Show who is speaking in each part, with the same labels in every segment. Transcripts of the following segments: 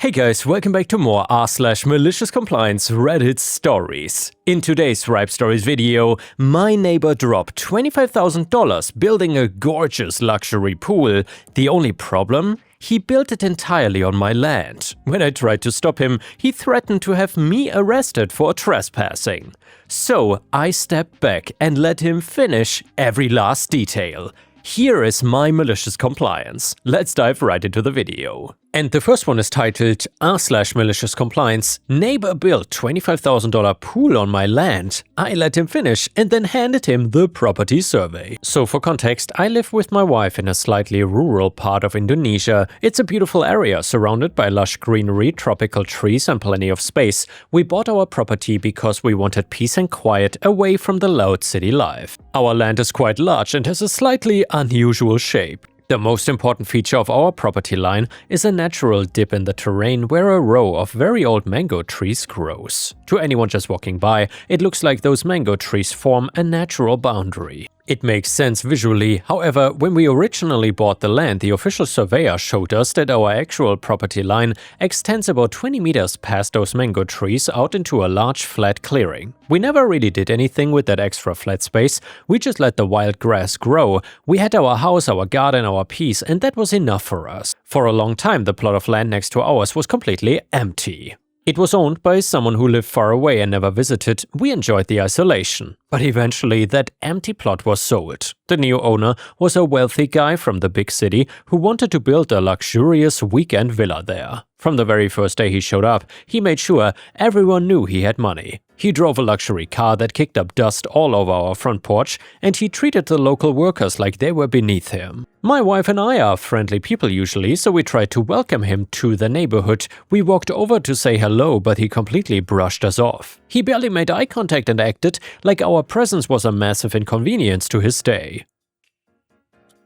Speaker 1: Hey guys, welcome back to more r/maliciouscompliance Reddit stories. In today's Ripestories video, my neighbor dropped $25,000 building a gorgeous luxury pool. The only problem? He built it entirely on my land. When I tried to stop him, he threatened to have me arrested for trespassing. So I stepped back and let him finish every last detail. Here is my malicious compliance. Let's dive right into the video. And the first one is titled r/malicious compliance. Neighbor built $25,000 pool on my land. I let him finish and then handed him the property survey. So for context, I live with my wife in a slightly rural part of Indonesia. It's a beautiful area surrounded by lush greenery, tropical trees and plenty of space. We bought our property because we wanted peace and quiet away from the loud city life. Our land is quite large and has a slightly unusual shape. The most important feature of our property line is a natural dip in the terrain where a row of very old mango trees grows. To anyone just walking by, it looks like those mango trees form a natural boundary. It makes sense visually, however, when we originally bought the land, the official surveyor showed us that our actual property line extends about 20 meters past those mango trees out into a large flat clearing. We never really did anything with that extra flat space, we just let the wild grass grow. We had our house, our garden, our peace, and that was enough for us. For a long time, the plot of land next to ours was completely empty. It was owned by someone who lived far away and never visited. We enjoyed the isolation. But eventually, that empty plot was sold. The new owner was a wealthy guy from the big city who wanted to build a luxurious weekend villa there. From the very first day he showed up, he made sure everyone knew he had money. He drove a luxury car that kicked up dust all over our front porch, and he treated the local workers like they were beneath him. My wife and I are friendly people usually, so we tried to welcome him to the neighborhood. We walked over to say hello, but he completely brushed us off. He barely made eye contact and acted like our presence was a massive inconvenience to his day.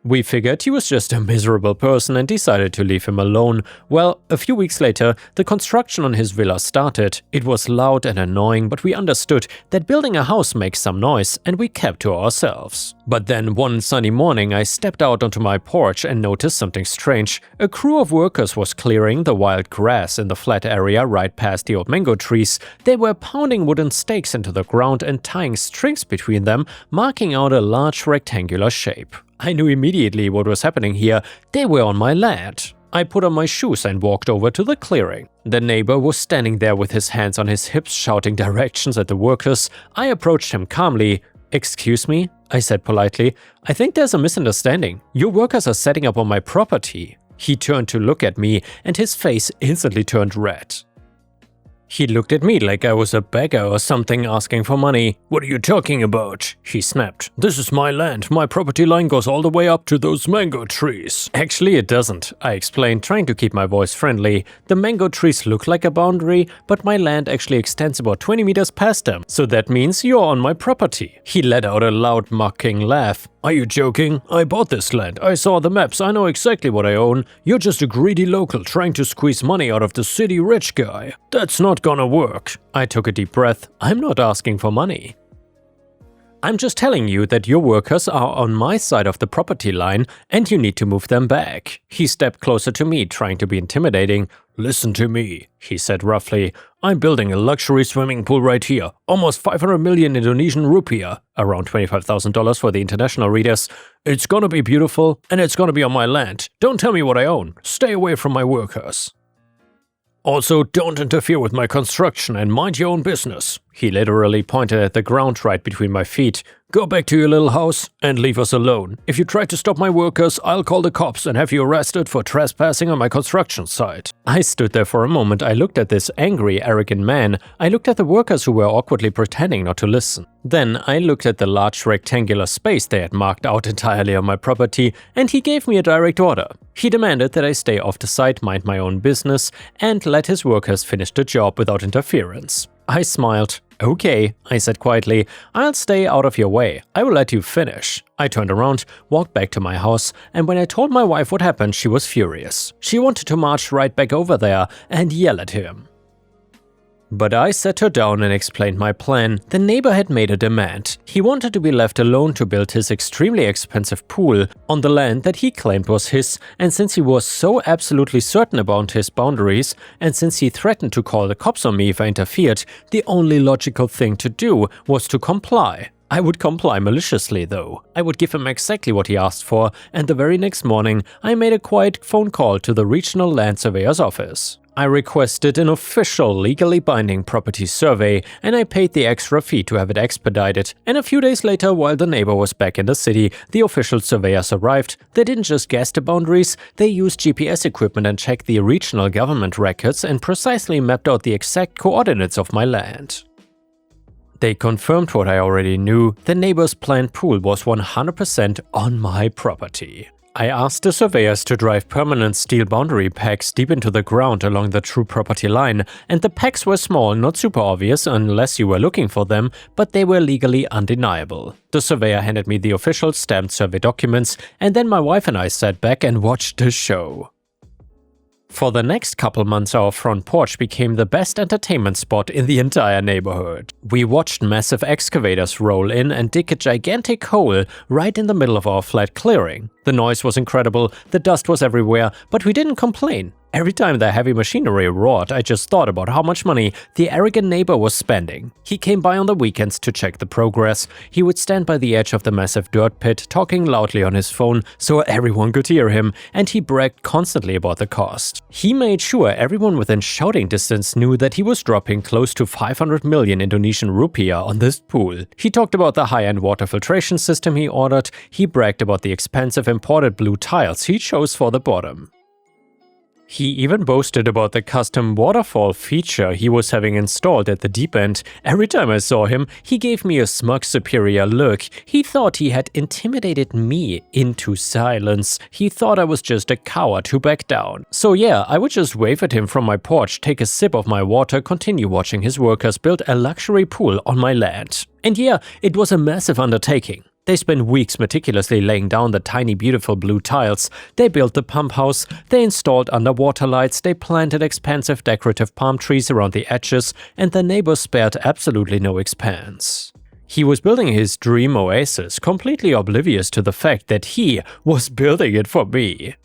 Speaker 1: We figured he was just a miserable person and decided to leave him alone. Well, a few weeks later, the construction on his villa started. It was loud and annoying, but we understood that building a house makes some noise, and we kept to ourselves. But then one sunny morning, I stepped out onto my porch and noticed something strange. A crew of workers was clearing the wild grass in the flat area right past the old mango trees. They were pounding wooden stakes into the ground and tying strings between them, marking out a large rectangular shape. I knew immediately what was happening here. They were on my land. I put on my shoes and walked over to the clearing. The neighbor was standing there with his hands on his hips, shouting directions at the workers. I approached him calmly. "Excuse me?" I said politely. "I think there's a misunderstanding. Your workers are setting up on my property." He turned to look at me, and his face instantly turned red. He looked at me like I was a beggar or something asking for money. "What are you talking about?" he snapped. "This is my land. My property line goes all the way up to those mango trees." "Actually, it doesn't," I explained, trying to keep my voice friendly. "The mango trees look like a boundary, but my land actually extends about 20 meters past them, so that means you're on my property." He let out a loud mocking laugh. "Are you joking? I bought this land. I saw the maps. I know exactly what I own. You're just a greedy local trying to squeeze money out of the city rich guy. That's not gonna work." I took a deep breath. I'm not asking for money. I'm just telling you that your workers are on my side of the property line and you need to move them back. He stepped closer to me, trying to be intimidating. "Listen to me," he said roughly. "I'm building a luxury swimming pool right here. Almost 500 million Indonesian rupiah, around $25,000 for the international readers. It's gonna be beautiful and it's gonna be on my land. Don't tell me what I own. Stay away from my workers. Also, don't interfere with my construction and mind your own business." He literally pointed at the ground right between my feet. "Go back to your little house and leave us alone. If you try to stop my workers, I'll call the cops and have you arrested for trespassing on my construction site." I stood there for a moment. I looked at this angry, arrogant man. I looked at the workers who were awkwardly pretending not to listen. Then I looked at the large rectangular space they had marked out entirely on my property, and he gave me a direct order. He demanded that I stay off the site, mind my own business, and let his workers finish the job without interference. I smiled. "Okay," I said quietly, "I'll stay out of your way. I will let you finish." I turned around, walked back to my house, and when I told my wife what happened, she was furious. She wanted to march right back over there and yell at him. But I sat her down and explained my plan. The neighbor had made a demand. He wanted to be left alone to build his extremely expensive pool on the land that he claimed was his, and since he was so absolutely certain about his boundaries, and since he threatened to call the cops on me if I interfered, the only logical thing to do was to comply. I would comply maliciously, though. I would give him exactly what he asked for, and the very next morning I made a quiet phone call to the regional land surveyor's office. I requested an official, legally binding property survey, and I paid the extra fee to have it expedited. And a few days later, while the neighbor was back in the city, the official surveyors arrived. They didn't just guess the boundaries, they used GPS equipment and checked the regional government records and precisely mapped out the exact coordinates of my land. They confirmed what I already knew: the neighbor's planned pool was 100% on my property. I asked the surveyors to drive permanent steel boundary pegs deep into the ground along the true property line, and the pegs were small, not super obvious unless you were looking for them, but they were legally undeniable. The surveyor handed me the official stamped survey documents, and then my wife and I sat back and watched the show. For the next couple months, our front porch became the best entertainment spot in the entire neighborhood. We watched massive excavators roll in and dig a gigantic hole right in the middle of our flat clearing. The noise was incredible, the dust was everywhere, but we didn't complain. Every time the heavy machinery roared, I just thought about how much money the arrogant neighbor was spending. He came by on the weekends to check the progress. He would stand by the edge of the massive dirt pit, talking loudly on his phone so everyone could hear him, and he bragged constantly about the cost. He made sure everyone within shouting distance knew that he was dropping close to 500 million Indonesian rupiah on this pool. He talked about the high-end water filtration system he ordered. He bragged about the expensive imported blue tiles he chose for the bottom. He even boasted about the custom waterfall feature he was having installed at the deep end. Every time I saw him, he gave me a smug, superior look. He thought he had intimidated me into silence. He thought I was just a coward who backed down. So yeah, I would just wave at him from my porch, take a sip of my water, continue watching his workers build a luxury pool on my land. And yeah, it was a massive undertaking. They spent weeks meticulously laying down the tiny beautiful blue tiles, they built the pump house, they installed underwater lights, they planted expansive decorative palm trees around the edges, and the neighbors spared absolutely no expense. He was building his dream oasis, completely oblivious to the fact that he was building it for me.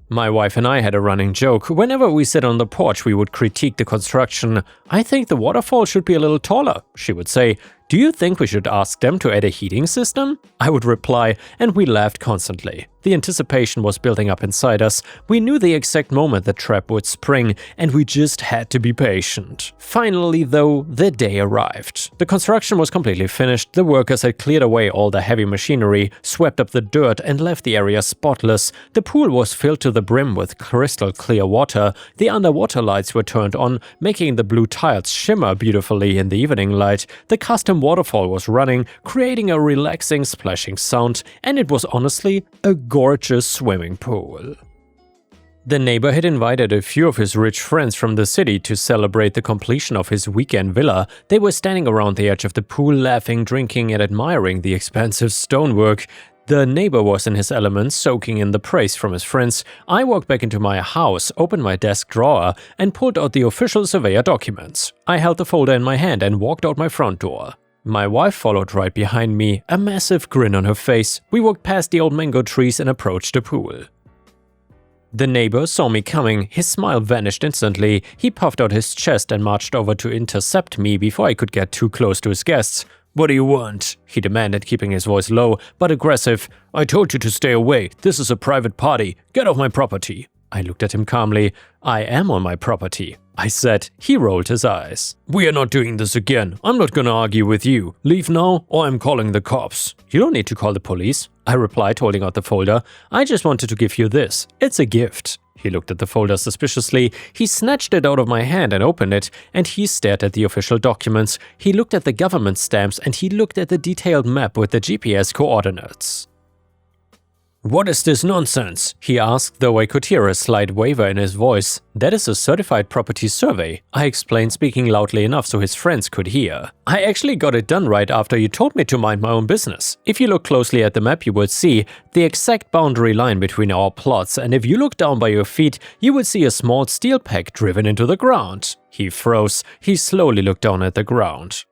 Speaker 1: My wife and I had a running joke. Whenever we sat on the porch, we would critique the construction. "I think the waterfall should be a little taller," she would say. "Do you think we should ask them to add a heating system?" I would reply, and we laughed constantly. The anticipation was building up inside us. We knew the exact moment the trap would spring, and we just had to be patient. Finally, though, the day arrived. The construction was completely finished. The workers had cleared away all the heavy machinery, swept up the dirt, and left the area spotless. The pool was filled to the brim with crystal clear water. The underwater lights were turned on, making the blue tiles shimmer beautifully in the evening light. The custom waterfall was running, creating a relaxing, splashing sound, and it was honestly a gorgeous swimming pool. The neighbor had invited a few of his rich friends from the city to celebrate the completion of his weekend villa. They were standing around the edge of the pool, laughing, drinking, and admiring the expansive stonework. The neighbor was in his element, soaking in the praise from his friends. I walked back into my house, opened my desk drawer, and pulled out the official surveyor documents. I held the folder in my hand and walked out my front door. My wife followed right behind me, a massive grin on her face. We walked past the old mango trees and approached the pool. The neighbor saw me coming. His smile vanished instantly. He puffed out his chest and marched over to intercept me before I could get too close to his guests. "What do you want?" he demanded, keeping his voice low but aggressive. "I told you to stay away. This is a private party. Get off my property." I looked at him calmly. "I am on my property," I said. He rolled his eyes. "We are not doing this again. I'm not gonna argue with you. Leave now or I'm calling the cops." "You don't need to call the police," I replied, holding out the folder. "I just wanted to give you this. It's a gift." He looked at the folder suspiciously. He snatched it out of my hand and opened it, and he stared at the official documents. He looked at the government stamps, and he looked at the detailed map with the GPS coordinates. "What is this nonsense?" he asked, though I could hear a slight waver in his voice. "That is a certified property survey," I explained, speaking loudly enough so his friends could hear. "I actually got it done right after you told me to mind my own business. If you look closely at the map, you would see the exact boundary line between our plots, and if you look down by your feet, you would see a small steel peg driven into the ground." He froze. He slowly looked down at the ground.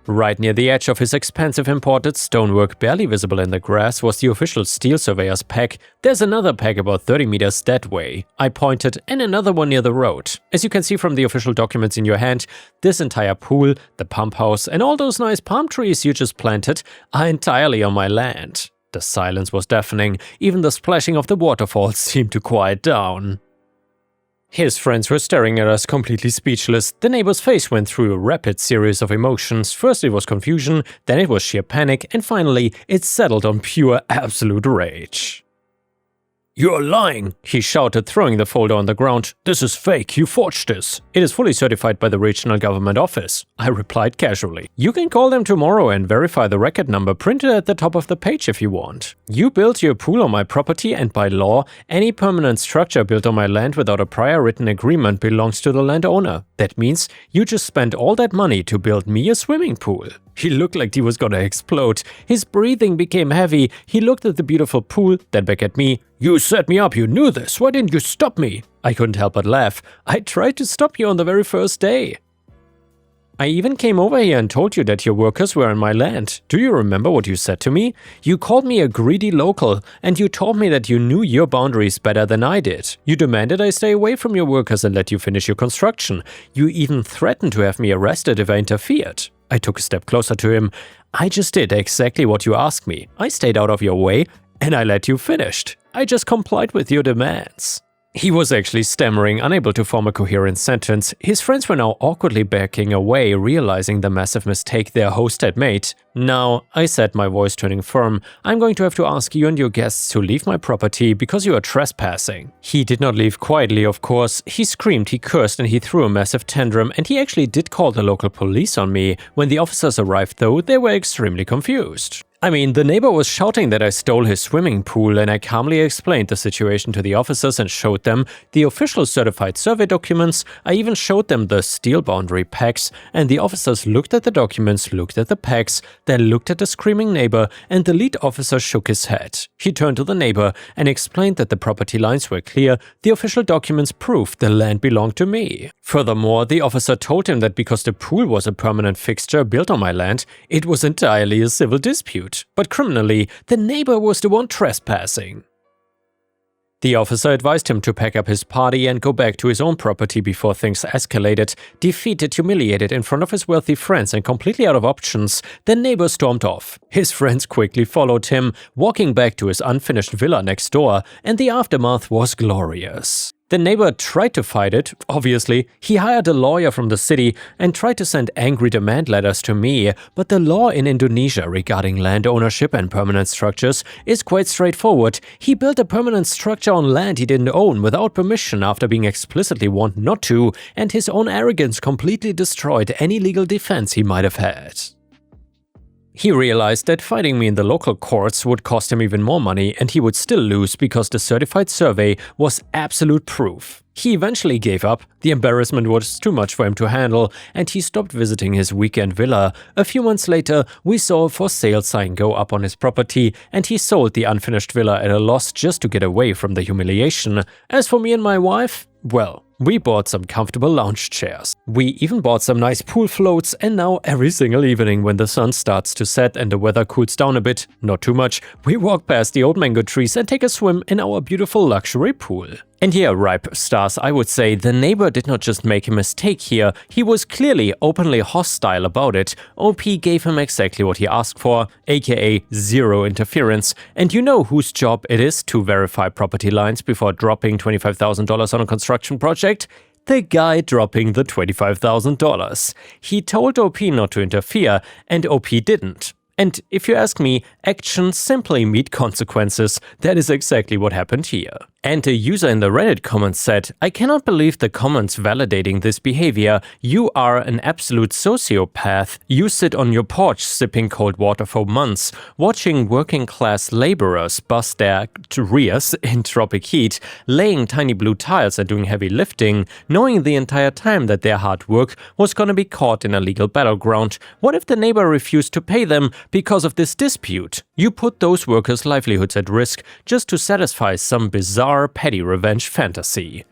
Speaker 1: Right near the edge of his expensive imported stonework, barely visible in the grass, was the official steel surveyor's peg. "There's another peg about 30 meters that way," I pointed, "and another one near the road. As you can see from the official documents in your hand, this entire pool, the pump house, and all those nice palm trees you just planted are entirely on my land." The silence was deafening. Even the splashing of the waterfalls seemed to quiet down. His friends were staring at us, completely speechless. The neighbor's face went through a rapid series of emotions. First it was confusion, then it was sheer panic, and finally it settled on pure absolute rage. "You're lying!" he shouted, throwing the folder on the ground. "This is fake, you forged this." "It is fully certified by the regional government office," I replied casually. "You can call them tomorrow and verify the record number printed at the top of the page if you want. You built your pool on my property, and by law, any permanent structure built on my land without a prior written agreement belongs to the landowner. That means you just spent all that money to build me a swimming pool." He looked like he was gonna explode. His breathing became heavy. He looked at the beautiful pool, then back at me. "You set me up, you knew this, why didn't you stop me?" I couldn't help but laugh. "I tried to stop you on the very first day. I even came over here and told you that your workers were on my land. Do you remember what you said to me? You called me a greedy local, and you told me that you knew your boundaries better than I did. You demanded I stay away from your workers and let you finish your construction. You even threatened to have me arrested if I interfered." I took a step closer to him. "I just did exactly what you asked me. I stayed out of your way, and I let you finish. I just complied with your demands." He was actually stammering, unable to form a coherent sentence. His friends were now awkwardly backing away, realizing the massive mistake their host had made. "Now," I said, my voice turning firm, "I'm going to have to ask you and your guests to leave my property because you are trespassing." He did not leave quietly, of course. He screamed, he cursed, and he threw a massive tantrum, and he actually did call the local police on me. When the officers arrived, though, they were extremely confused. I mean, the neighbor was shouting that I stole his swimming pool, and I calmly explained the situation to the officers and showed them the official certified survey documents. I even showed them the steel boundary pegs, and the officers looked at the documents, looked at the pegs, then looked at the screaming neighbor, and the lead officer shook his head. He turned to the neighbor and explained that the property lines were clear. The official documents proved the land belonged to me. Furthermore, the officer told him that because the pool was a permanent fixture built on my land, it was entirely a civil dispute. But criminally, the neighbor was the one trespassing. The officer advised him to pack up his party and go back to his own property before things escalated. Defeated, humiliated in front of his wealthy friends and completely out of options, the neighbor stormed off. His friends quickly followed him, walking back to his unfinished villa next door, and the aftermath was glorious. The neighbor tried to fight it, obviously. He hired a lawyer from the city and tried to send angry demand letters to me, but the law in Indonesia regarding land ownership and permanent structures is quite straightforward. He built a permanent structure on land he didn't own without permission after being explicitly warned not to, and his own arrogance completely destroyed any legal defense he might have had. He realized that fighting me in the local courts would cost him even more money, and he would still lose because the certified survey was absolute proof. He eventually gave up. The embarrassment was too much for him to handle, and he stopped visiting his weekend villa. A few months later, we saw a for sale sign go up on his property, and he sold the unfinished villa at a loss just to get away from the humiliation. As for me and my wife, well, we bought some comfortable lounge chairs. We even bought some nice pool floats, and now every single evening when the sun starts to set and the weather cools down a bit, not too much, we walk past the old mango trees and take a swim in our beautiful luxury pool. And yeah, Ripe Stars, I would say the neighbor did not just make a mistake here, he was clearly openly hostile about it. OP gave him exactly what he asked for, aka zero interference. And you know whose job it is to verify property lines before dropping $25,000 on a construction project? The guy dropping the $25,000. He told OP not to interfere, and OP didn't. And if you ask me, actions simply meet consequences. That is exactly what happened here. And a user in the Reddit comments said, "I cannot believe the comments validating this behavior. You are an absolute sociopath. You sit on your porch sipping cold water for months, watching working class laborers bust their rears in tropic heat, laying tiny blue tiles and doing heavy lifting, knowing the entire time that their hard work was gonna be caught in a legal battleground. What if the neighbor refused to pay them because of this dispute? You put those workers' livelihoods at risk just to satisfy some bizarre petty revenge fantasy."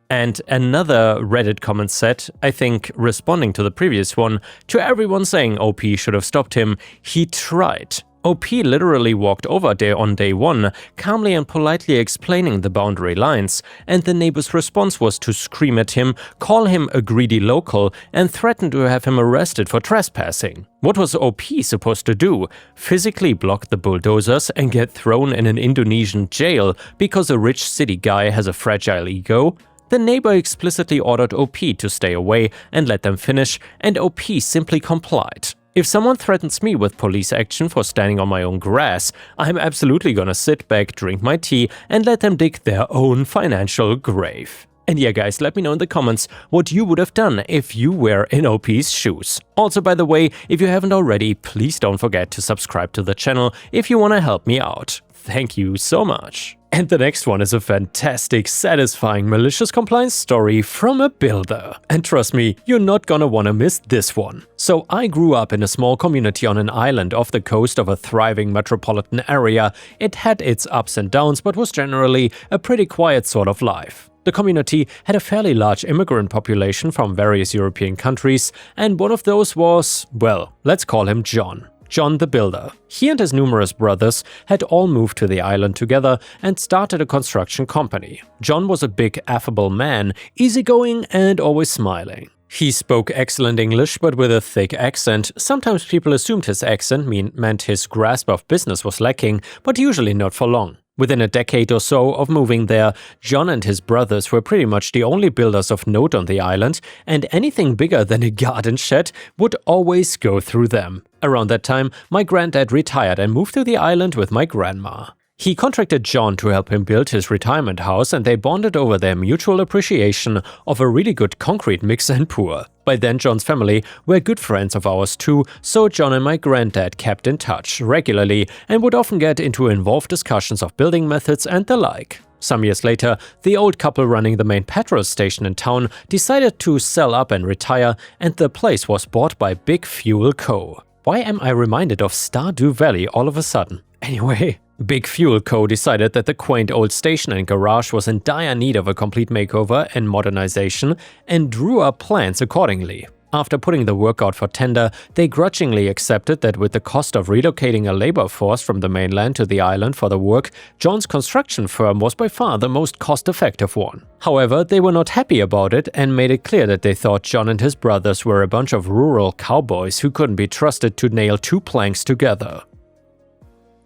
Speaker 1: And another Reddit comment said, I think responding to the previous one, "To everyone saying OP should have stopped him, he tried. OP literally walked over there on day one, calmly and politely explaining the boundary lines, and the neighbor's response was to scream at him, call him a greedy local, and threaten to have him arrested for trespassing. What was OP supposed to do? Physically block the bulldozers and get thrown in an Indonesian jail because a rich city guy has a fragile ego? The neighbor explicitly ordered OP to stay away and let them finish, and OP simply complied. If someone threatens me with police action for standing on my own grass, I'm absolutely gonna sit back, drink my tea, and let them dig their own financial grave." And yeah guys, let me know in the comments what you would have done if you were in OP's shoes. Also, by the way, if you haven't already, please don't forget to subscribe to the channel if you wanna help me out. Thank you so much. And the next one is a fantastic, satisfying malicious compliance story from a builder. And trust me, you're not gonna wanna miss this one. So I grew up in a small community on an island off the coast of a thriving metropolitan area. It had its ups and downs, but was generally a pretty quiet sort of life. The community had a fairly large immigrant population from various European countries, and one of those was, well, let's call him John. John the Builder. He and his numerous brothers had all moved to the island together and started a construction company. John was a big, affable man, easygoing and always smiling. He spoke excellent English, but with a thick accent. Sometimes people assumed his accent meant his grasp of business was lacking, but usually not for long. Within a decade or so of moving there, John and his brothers were pretty much the only builders of note on the island, and anything bigger than a garden shed would always go through them. Around that time, my granddad retired and moved to the island with my grandma. He contracted John to help him build his retirement house, and they bonded over their mutual appreciation of a really good concrete mix and pour. By then, John's family were good friends of ours too, so John and my granddad kept in touch regularly and would often get into involved discussions of building methods and the like. Some years later, the old couple running the main petrol station in town decided to sell up and retire, and the place was bought by Big Fuel Co. Why am I reminded of Stardew Valley all of a sudden? Anyway, Big Fuel Co. decided that the quaint old station and garage was in dire need of a complete makeover and modernization, and drew up plans accordingly. After putting the work out for tender, they grudgingly accepted that with the cost of relocating a labor force from the mainland to the island for the work, John's construction firm was by far the most cost-effective one. However, they were not happy about it and made it clear that they thought John and his brothers were a bunch of rural cowboys who couldn't be trusted to nail two planks together.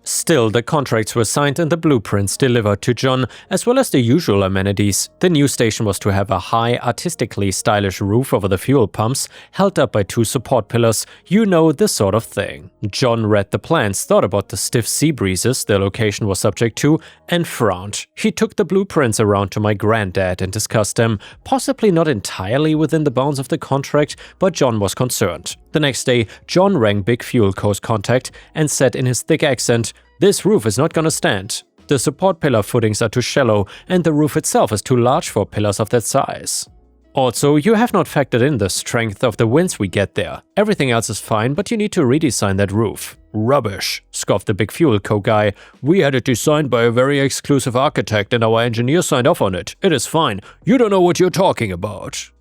Speaker 1: Still, the contracts were signed and the blueprints delivered to John, as well as the usual amenities. The new station was to have a high, artistically stylish roof over the fuel pumps, held up by two support pillars, you know, the sort of thing. John read the plans, thought about the stiff sea breezes the location was subject to, and frowned. He took the blueprints around to my granddad and discussed them, possibly not entirely within the bounds of the contract, but John was concerned. The next day, John rang Big Fuel Co.'s contact and said in his thick accent, "This roof is not gonna stand. The support pillar footings are too shallow, and the roof itself is too large for pillars of that size. Also, you have not factored in the strength of the winds we get there. Everything else is fine, but you need to redesign that roof." "Rubbish," scoffed the Big Fuel Co. guy. "We had it designed by a very exclusive architect and our engineer signed off on it. It is fine. You don't know what you're talking about."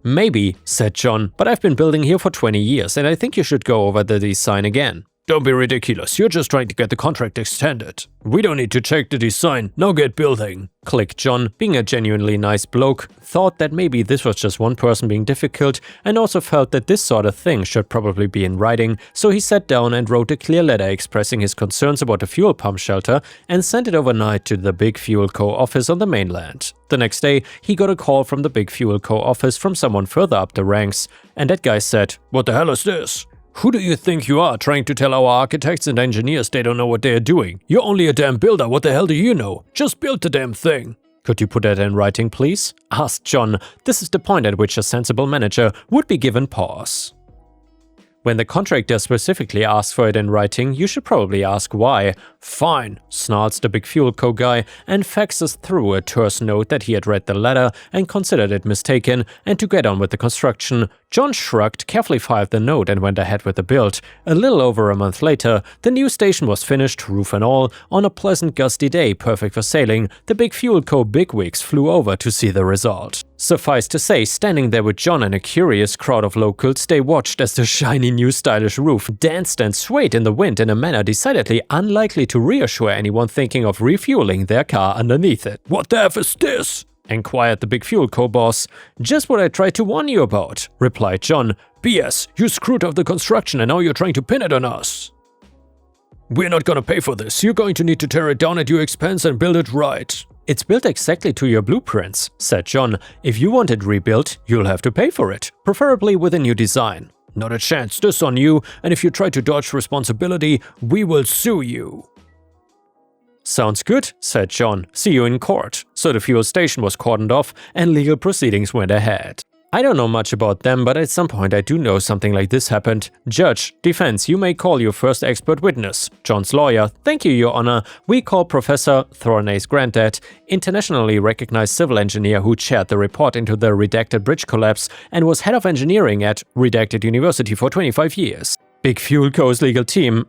Speaker 1: "Maybe," said John, "but I've been building here for 20 years and I think you should go over the design again." "Don't be ridiculous, you're just trying to get the contract extended. We don't need to check the design, now get building." Click. John, being a genuinely nice bloke, thought that maybe this was just one person being difficult and also felt that this sort of thing should probably be in writing, so he sat down and wrote a clear letter expressing his concerns about the fuel pump shelter and sent it overnight to the Big Fuel Co. office on the mainland. The next day, he got a call from the Big Fuel Co. office from someone further up the ranks, and that guy said, "What the hell is this?" "Who do you think you are, trying to tell our architects and engineers they don't know what they are doing? You're only a damn builder, what the hell do you know? Just build the damn thing." "Could you put that in writing, please?" asked John. This is the point at which a sensible manager would be given pause. When the contractor specifically asks for it in writing, you should probably ask why. "Fine," snarls the Big Fuel Co. guy and faxes through a terse note that he had read the letter and considered it mistaken, and to get on with the construction. John shrugged, carefully filed the note, and went ahead with the build. A little over a month later, the new station was finished, roof and all. On a pleasant gusty day, perfect for sailing, the Big Fuel Co. bigwigs flew over to see the result. Suffice to say, standing there with John and a curious crowd of locals, they watched as the shiny new stylish roof danced and swayed in the wind in a manner decidedly unlikely to reassure anyone thinking of refueling their car underneath it. "What the F is this?" inquired the Big Fuel Co. boss. "Just what I tried to warn you about," replied John. "BS, you screwed up the construction and now you're trying to pin it on us. We're not gonna pay for this. You're going to need to tear it down at your expense and build it right." "It's built exactly to your blueprints," said John. "If you want it rebuilt, you'll have to pay for it, preferably with a new design." "Not a chance, this on you, and if you try to dodge responsibility, we will sue you." "Sounds good," said John. "See you in court." So the fuel station was cordoned off and legal proceedings went ahead. I don't know much about them, but at some point I do know something like this happened. "Judge, defense, you may call your first expert witness." John's lawyer: "Thank you, Your Honor. We call Professor Thornay's granddad, internationally recognized civil engineer who chaired the report into the redacted bridge collapse and was head of engineering at redacted university for 25 years. Big Fuel Co.'s legal team."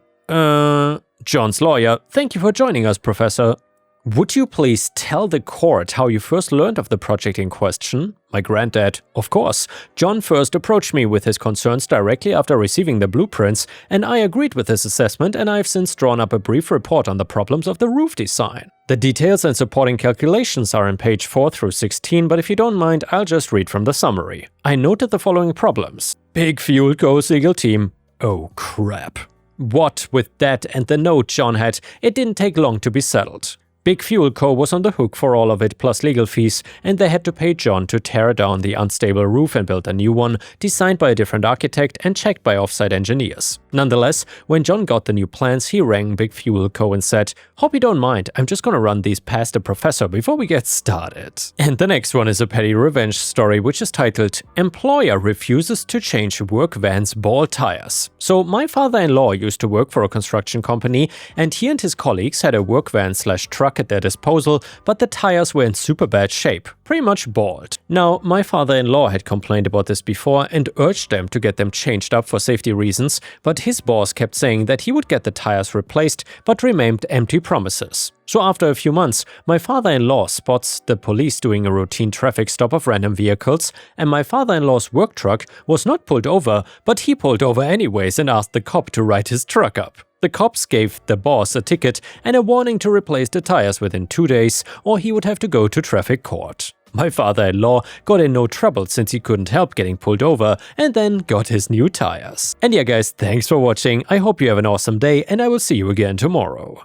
Speaker 1: John's lawyer: "Thank you for joining us, Professor. Would you please tell the court how you first learned of the project in question?" My granddad: "Of course. John first approached me with his concerns directly after receiving the blueprints, and I agreed with his assessment, and I have since drawn up a brief report on the problems of the roof design. The details and supporting calculations are on page 4 through 16, but if you don't mind, I'll just read from the summary. I noted the following problems." Big Fuel Co.'s legal team: "Oh crap." What with that and the note John had, it didn't take long to be settled. Big Fuel Co. was on the hook for all of it plus legal fees, and they had to pay John to tear down the unstable roof and build a new one, designed by a different architect and checked by off-site engineers. Nonetheless, when John got the new plans, he rang Big Fuel Co. and said, "Hope you don't mind, I'm just gonna run these past the professor before we get started." And the next one is a petty revenge story, which is titled "Employer Refuses to Change Work Van's Ball Tires." So my father-in-law used to work for a construction company, and he and his colleagues had a work van/truck at their disposal, but the tires were in super bad shape, pretty much bald. Now, my father-in-law had complained about this before and urged them to get them changed up for safety reasons, but his boss kept saying that he would get the tires replaced, but remained empty promises. So after a few months, my father-in-law spots the police doing a routine traffic stop of random vehicles, and my father-in-law's work truck was not pulled over, but he pulled over anyways and asked the cop to write his truck up. The cops gave the boss a ticket and a warning to replace the tires within 2 days, or he would have to go to traffic court. My father-in-law got in no trouble since he couldn't help getting pulled over, and then got his new tires. And yeah guys, thanks for watching, I hope you have an awesome day and I will see you again tomorrow.